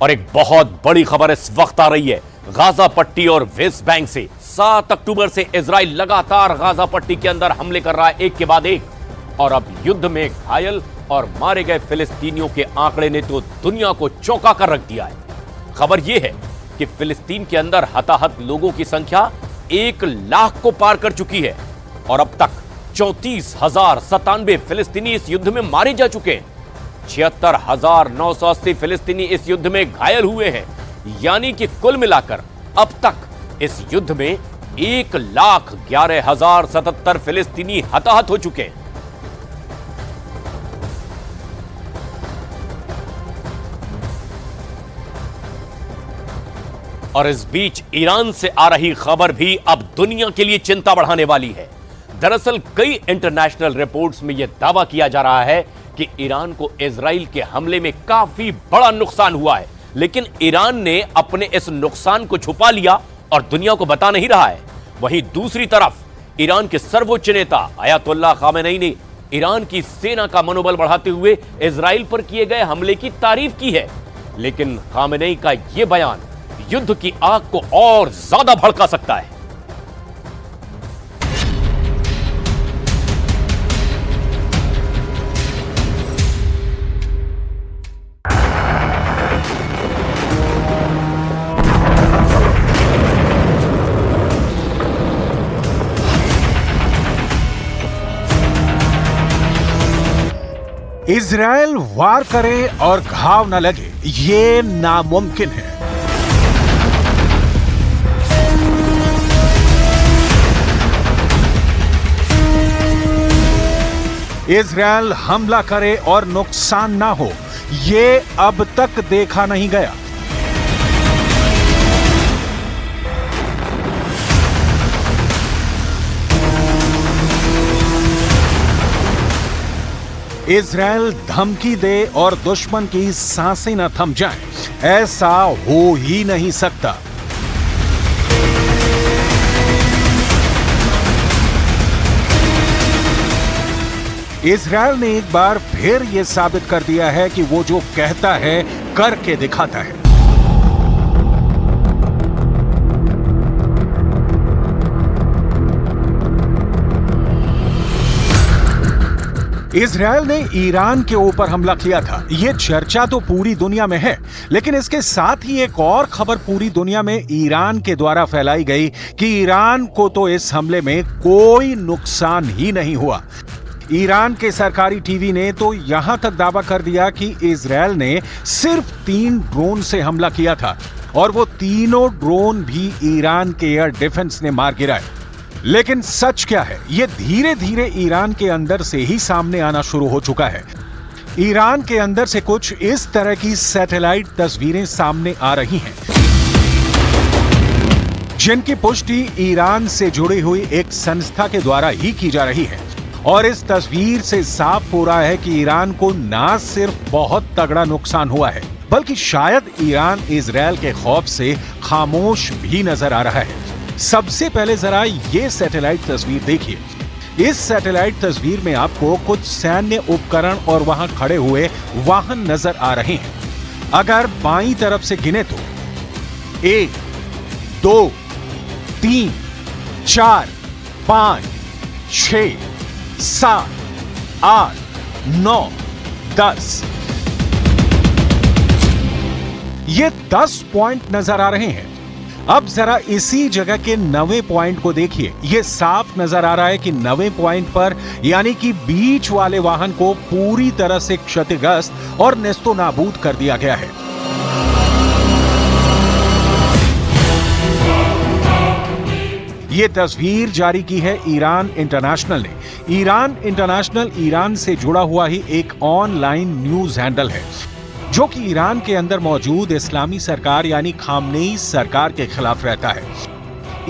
और एक बहुत बड़ी खबर इस वक्त आ रही है गाजा पट्टी और वेस्ट बैंक से। 7 अक्टूबर से इजराइल लगातार गाजा पट्टी के अंदर हमले कर रहा है, एक के बाद एक। और अब युद्ध में घायल और मारे गए फिलिस्तीनियों के आंकड़े ने तो दुनिया को चौंका कर रख दिया है। खबर यह है कि फिलिस्तीन के अंदर हताहत लोगों की संख्या 1 लाख को पार कर चुकी है और अब तक 34,097 फिलिस्तीनी इस युद्ध में मारे जा चुके हैं। 76,980 फिलिस्तीनी इस युद्ध में घायल हुए हैं, यानी कि कुल मिलाकर अब तक इस युद्ध में 1,11,077 फिलिस्तीनी हताहत हो चुके हैं। और इस बीच ईरान से आ रही खबर भी अब दुनिया के लिए चिंता बढ़ाने वाली है। दरअसल कई इंटरनेशनल रिपोर्ट्स में यह दावा किया जा रहा है कि ईरान को इजराइल के हमले में काफी बड़ा नुकसान हुआ है, लेकिन ईरान ने अपने इस नुकसान को छुपा लिया और दुनिया को बता नहीं रहा है। वहीं दूसरी तरफ ईरान के सर्वोच्च नेता अयतुल्ला खामेनी ने ईरान की सेना का मनोबल बढ़ाते हुए इजराइल पर किए गए हमले की तारीफ की है। लेकिन खामेनी का यह बयान युद्ध की आग को और ज्यादा भड़का सकता है। इजराइल वार करे और घाव न लगे, ये नामुमकिन है। इजराइल हमला करे और नुकसान ना हो, ये अब तक देखा नहीं गया। इजराइल धमकी दे और दुश्मन की सांसें न थम जाएं, ऐसा हो ही नहीं सकता। इजराइल ने एक बार फिर यह साबित कर दिया है कि वो जो कहता है करके दिखाता है। इजराइल ने ईरान के ऊपर हमला किया था, यह चर्चा तो पूरी दुनिया में है, लेकिन इसके साथ ही एक और खबर पूरी दुनिया में ईरान के द्वारा फैलाई गई कि ईरान को तो इस हमले में कोई नुकसान ही नहीं हुआ। ईरान के सरकारी टीवी ने तो यहां तक दावा कर दिया कि इजराइल ने सिर्फ 3 ड्रोन से हमला किया था और वो तीनों ड्रोन भी ईरान के एयर डिफेंस ने मार गिराए। लेकिन सच क्या है, ये धीरे धीरे ईरान के अंदर से ही सामने आना शुरू हो चुका है। ईरान के अंदर से कुछ इस तरह की सैटेलाइट तस्वीरें सामने आ रही हैं, जिनकी पुष्टि ईरान से जुड़ी हुई एक संस्था के द्वारा ही की जा रही है। और इस तस्वीर से साफ हो रहा है कि ईरान को ना सिर्फ बहुत तगड़ा नुकसान हुआ है, बल्कि शायद ईरान इजराइल के खौफ से खामोश भी नजर आ रहा है। सबसे पहले जरा ये सैटेलाइट तस्वीर देखिए। इस सैटेलाइट तस्वीर में आपको कुछ सैन्य उपकरण और वहां खड़े हुए वाहन नजर आ रहे हैं। अगर बाईं तरफ से गिने तो 1, 2, 3, 4, 5, 6, 7, 8, 9, 10, ये 10 पॉइंट नजर आ रहे हैं। अब जरा इसी जगह के 9वें पॉइंट को देखिए। यह साफ नजर आ रहा है कि 9वें पॉइंट पर यानी कि बीच वाले वाहन को पूरी तरह से क्षतिग्रस्त और नेस्तो नाबूद कर दिया गया है। यह तस्वीर जारी की है ईरान इंटरनेशनल ने। ईरान इंटरनेशनल ईरान से जुड़ा हुआ ही एक ऑनलाइन न्यूज हैंडल है, जो कि ईरान के अंदर मौजूद इस्लामी सरकार यानी खामनेई सरकार के खिलाफ रहता है।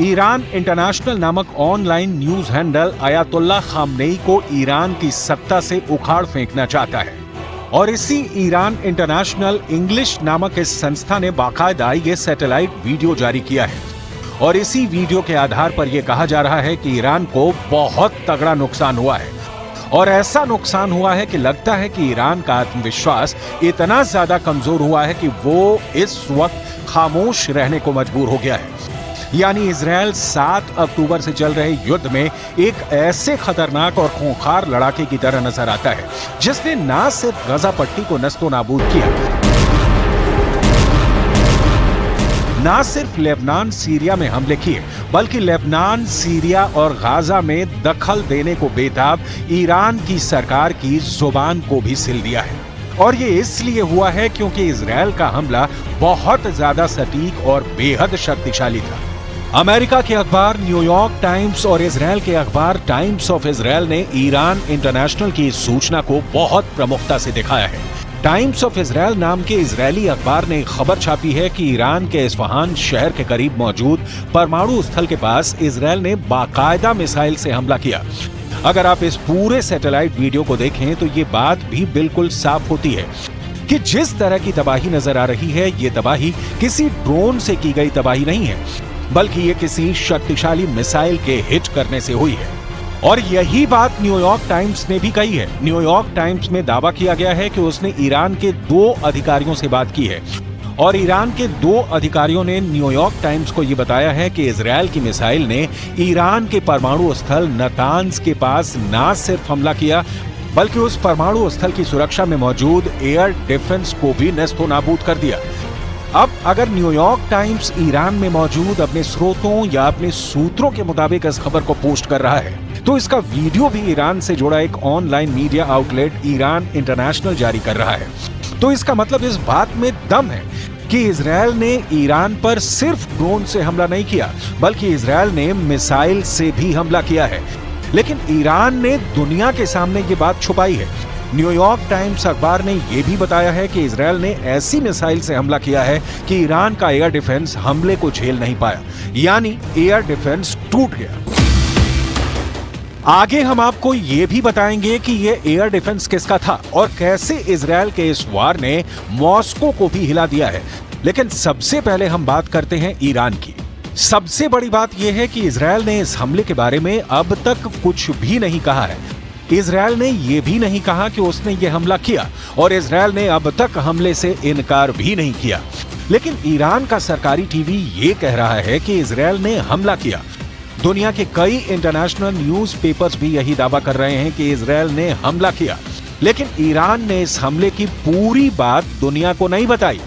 ईरान इंटरनेशनल नामक ऑनलाइन न्यूज हैंडल अयतुल्ला खामनेई को ईरान की सत्ता से उखाड़ फेंकना चाहता है। और इसी ईरान इंटरनेशनल इंग्लिश नामक इस संस्था ने बाकायदा ये सैटेलाइट वीडियो जारी किया है। और इसी वीडियो के आधार पर यह कहा जा रहा है कि ईरान को बहुत तगड़ा नुकसान हुआ है और ऐसा नुकसान हुआ है कि लगता है कि ईरान का आत्मविश्वास इतना ज्यादा कमजोर हुआ है कि वो इस वक्त खामोश रहने को मजबूर हो गया है। यानी इजराइल 7 अक्टूबर से चल रहे युद्ध में एक ऐसे खतरनाक और खूंखार लड़ाके की तरह नजर आता है जिसने ना सिर्फ गजा पट्टी को नस्तो नाबूद किया, ना सिर्फ लेबनान सीरिया में हमले किए, बल्कि लेबनान, सीरिया और गाजा में दखल देने को बेताब ईरान की सरकार की जुबान को भी सिल दिया है। और ये इसलिए हुआ है क्योंकि इजराइल का हमला बहुत ज्यादा सटीक और बेहद शक्तिशाली था। अमेरिका के अखबार न्यूयॉर्क टाइम्स और इजराइल के अखबार टाइम्स ऑफ इजराइल ने ईरान इंटरनेशनल की इस सूचना को बहुत प्रमुखता से दिखाया है। टाइम्स ऑफ इजराइल नाम के इजरायली अखबार ने खबर छापी है कि ईरान के इस्फहान शहर के करीब मौजूद परमाणु स्थल के पास इजराइल ने बाकायदा मिसाइल से हमला किया। अगर आप इस पूरे सैटेलाइट वीडियो को देखें तो ये बात भी बिल्कुल साफ होती है कि जिस तरह की तबाही नजर आ रही है, ये तबाही किसी ड्रोन से की गई तबाही नहीं है, बल्कि ये किसी शक्तिशाली मिसाइल के हिट करने से हुई है। और यही बात न्यूयॉर्क टाइम्स ने भी कही है। न्यूयॉर्क टाइम्स में दावा किया गया है कि उसने ईरान के 2 अधिकारियों से बात की है और ईरान के 2 अधिकारियों ने न्यूयॉर्क टाइम्स को यह बताया है कि इजराइल की मिसाइल ने ईरान के परमाणु स्थल नतांज के पास न सिर्फ हमला किया, बल्कि उस परमाणु स्थल की सुरक्षा में मौजूद एयर डिफेंस को भी नेस्तो नाबूद कर दिया। अब अगर न्यूयॉर्क टाइम्स ईरान में मौजूद अपने स्रोतों या अपने सूत्रों के मुताबिक इस खबर को पोस्ट कर रहा है, तो इसका वीडियो भी ईरान से जुड़ा एक online media outlet Iran international जारी कर रहा है। तो इसका मतलब इस बात में दम है कि इजराइल ने ईरान पर सिर्फ ड्रोन से हमला नहीं किया, बल्कि इजराइल ने मिसाइल से भी हमला किया है। लेकिन ईरान ने दुनिया के सामने ये बात छुपाई है। न्यूयॉर्क टाइम्स अखबार ने यह भी बताया है कि इजराइल ने ऐसी मिसाइल से हमला किया है कि ईरान का एयर डिफेंस हमले को झेल नहीं पाया, यानी एयर डिफेंस टूट गया। आगे हम आपको ये भी बताएंगे कि ये एयर डिफेंस किसका था और कैसे इजराइल के इस वार ने मॉस्को को भी हिला दिया है। लेकिन सबसे पहले हम बात करते हैं ईरान की। सबसे बड़ी बात यह है कि इजराइल ने इस हमले के बारे में अब तक कुछ भी नहीं कहा है। इजराइल ने यह भी नहीं कहा कि उसने ये हमला किया और इजराइल ने अब तक हमले से इनकार भी नहीं किया। लेकिन ईरान का सरकारी टीवी ये कह रहा है कि इजराइल ने हमला किया। दुनिया के कई इंटरनेशनल न्यूज़पेपर्स भी यही दावा कर रहे हैं कि इजराइल ने हमला किया, लेकिन ईरान ने इस हमले की पूरी बात दुनिया को नहीं बताई।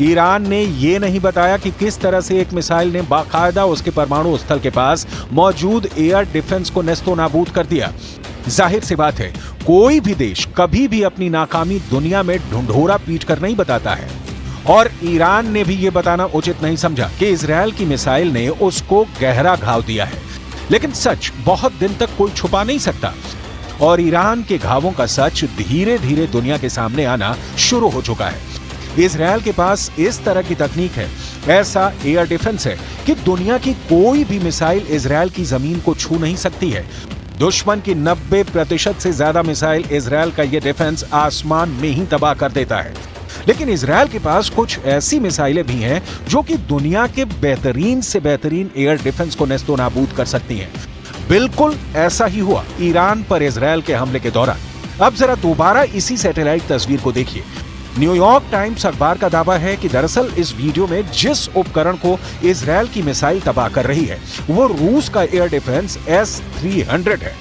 ईरान ने ये नहीं बताया कि किस तरह से एक मिसाइल ने बाकायदा उसके परमाणु स्थल के पास मौजूद एयर डिफेंस को नेस्तो नाबूद कर दिया। जाहिर सी बात है, कोई भी देश कभी भी अपनी नाकामी दुनिया में ढुंढोरा पीट कर नहीं बताता है, और ईरान ने भी ये बताना उचित नहीं समझा कि इजराइल की मिसाइल ने उसको गहरा घाव दिया है। लेकिन सच बहुत दिन तक कोई छुपा नहीं सकता, और ईरान के घावों का सच धीरे धीरे दुनिया के सामने आना शुरू हो चुका है। इजराइल के पास इस तरह की तकनीक है, ऐसा एयर डिफेंस है कि दुनिया की कोई भी मिसाइल इजराइल की जमीन को छू नहीं सकती है। दुश्मन की 90% से ज्यादा मिसाइल इजराइल का यह डिफेंस आसमान में ही तबाह कर देता है। लेकिन इजराइल के पास कुछ ऐसी मिसाइलें भी हैं जो कि दुनिया के बेहतरीन से बेहतरीन एयर डिफेंस को नेस्तो नाबूद कर सकती हैं। बिल्कुल ऐसा ही हुआ ईरान पर इजराइल के हमले के दौरान। अब जरा दोबारा इसी सैटेलाइट तस्वीर को देखिए। न्यूयॉर्क टाइम्स अखबार का दावा है कि दरअसल इस वीडियो में जिस उपकरण को इजराइल की मिसाइल तबाह कर रही है वो रूस का एयर डिफेंस S-300 है।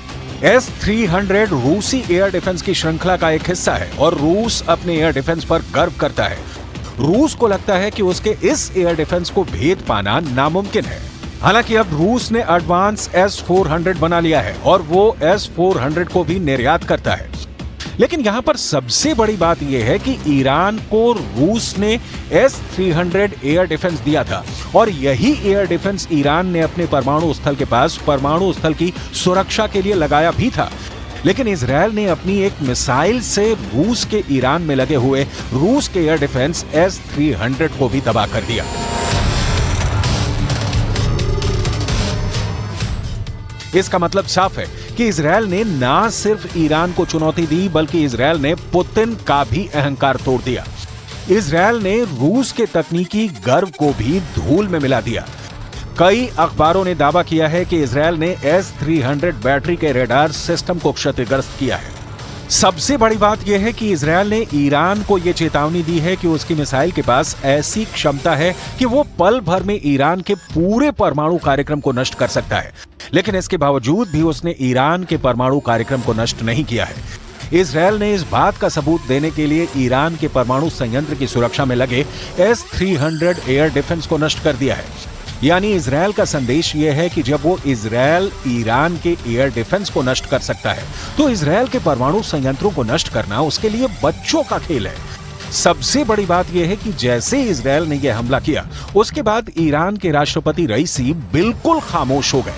S-300 रूसी एयर डिफेंस की श्रृंखला का एक हिस्सा है और रूस अपने एयर डिफेंस पर गर्व करता है। रूस को लगता है कि उसके इस एयर डिफेंस को भेद पाना नामुमकिन है। हालांकि अब रूस ने एडवांस S-400 बना लिया है और वो S-400 को भी निर्यात करता है। लेकिन यहां पर सबसे बड़ी बात यह है कि ईरान को रूस ने S-300 एयर डिफेंस दिया था और यही एयर डिफेंस ईरान ने अपने परमाणु स्थल के पास परमाणु स्थल की सुरक्षा के लिए लगाया भी था। लेकिन इजराइल ने अपनी एक मिसाइल से रूस के ईरान में लगे हुए रूस के एयर डिफेंस S-300 को भी तबाह कर दिया। इसका मतलब साफ है कि इजराइल ने ना सिर्फ ईरान को चुनौती दी, बल्कि इजराइल ने पुतिन का भी अहंकार तोड़ दिया। इजराइल ने रूस के तकनीकी गर्व को भी धूल में मिला दिया। कई अखबारों ने दावा किया है कि इजरायल ने S-300 बैटरी के रडार सिस्टम को क्षतिग्रस्त किया है। सबसे बड़ी बात यह है कि इजरायल ने ईरान को यह चेतावनी दी है कि उसकी मिसाइल के पास ऐसी क्षमता है कि वो पल भर में ईरान के पूरे परमाणु कार्यक्रम को नष्ट कर सकता है, लेकिन इसके बावजूद भी उसने ईरान के परमाणु कार्यक्रम को नष्ट नहीं किया है। इजरायल ने इस बात का सबूत देने के लिए ईरान के परमाणु संयंत्र की सुरक्षा में लगे S-300 एयर डिफेंस को नष्ट कर दिया है। यानी इजरायल का संदेश यह है कि जब वो इजरायल ईरान के एयर डिफेंस को नष्ट कर सकता है, तो इजरायल के परमाणु संयंत्रों को नष्ट करना उसके लिए बच्चों का खेल है। सबसे बड़ी बात यह है कि जैसे इजरायल ने यह हमला किया, उसके बाद ईरान के राष्ट्रपति रईसी बिल्कुल खामोश हो गए।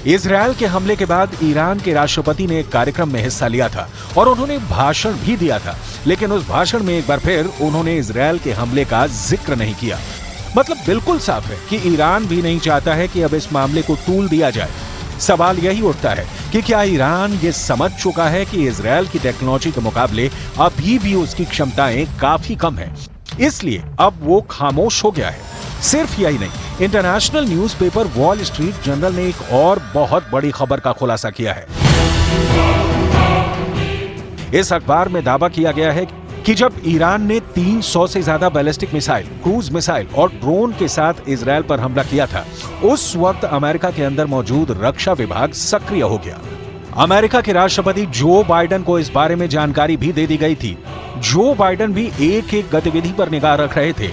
इजरायल के हमले के बाद ईरान के राष्ट्रपति ने एक कार्यक्रम में हिस्सा लिया था और उन्होंने भाषण भी दिया था, लेकिन उस भाषण में एक बार फिर उन्होंने इजरायल के हमले का जिक्र नहीं किया। मतलब बिल्कुल साफ है कि ईरान भी नहीं चाहता है कि अब इस मामले को टूल दिया जाए। सवाल यही उठता है कि क्या ईरान ये समझ चुका है कि इजरायल की टेक्नोलॉजी के मुकाबले अभी भी उसकी क्षमताएं काफी कम हैं, इसलिए अब वो खामोश हो गया है। सिर्फ यही नहीं, international newspaper wall street journal ने एक और बहुत बड़ी खबर का खुलासा किया है। इस अखबार में दावा किया गया है कि जब ईरान ने 300 से ज्यादा बैलिस्टिक मिसाइल, क्रूज मिसाइल और ड्रोन के साथ इजरायल पर हमला किया था, उस वक्त अमेरिका के अंदर मौजूद रक्षा विभाग सक्रिय हो गया। अमेरिका के राष्ट्रपति जो बाइडेन को इस बारे में जानकारी भी दे दी गई थी। जो बाइडेन भी एक एक गतिविधि पर निगाह रख रहे थे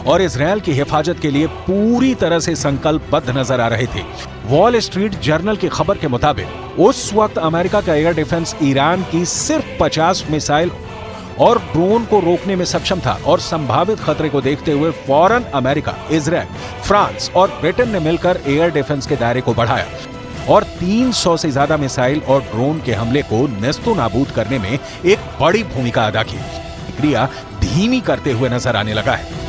और इजरायल की हिफाजत के लिए पूरी तरह से संकल्पबद्ध नजर आ रहे थे। वॉल स्ट्रीट जर्नल की खबर के मुताबिक उस वक्त अमेरिका का एयर डिफेंस ईरान की सिर्फ 50 मिसाइल और ड्रोन को रोकने में सक्षम था और संभावित खतरे को देखते हुए फौरन अमेरिका, इजरायल, फ्रांस और ब्रिटेन ने मिलकर एयर डिफेंस के दायरे को बढ़ाया और 300 से ज्यादा मिसाइल और ड्रोन के हमले को नेस्तनाबूद करने में एक बड़ी भूमिका अदा की। प्रक्रिया धीमी करते हुए नजर आने लगा है।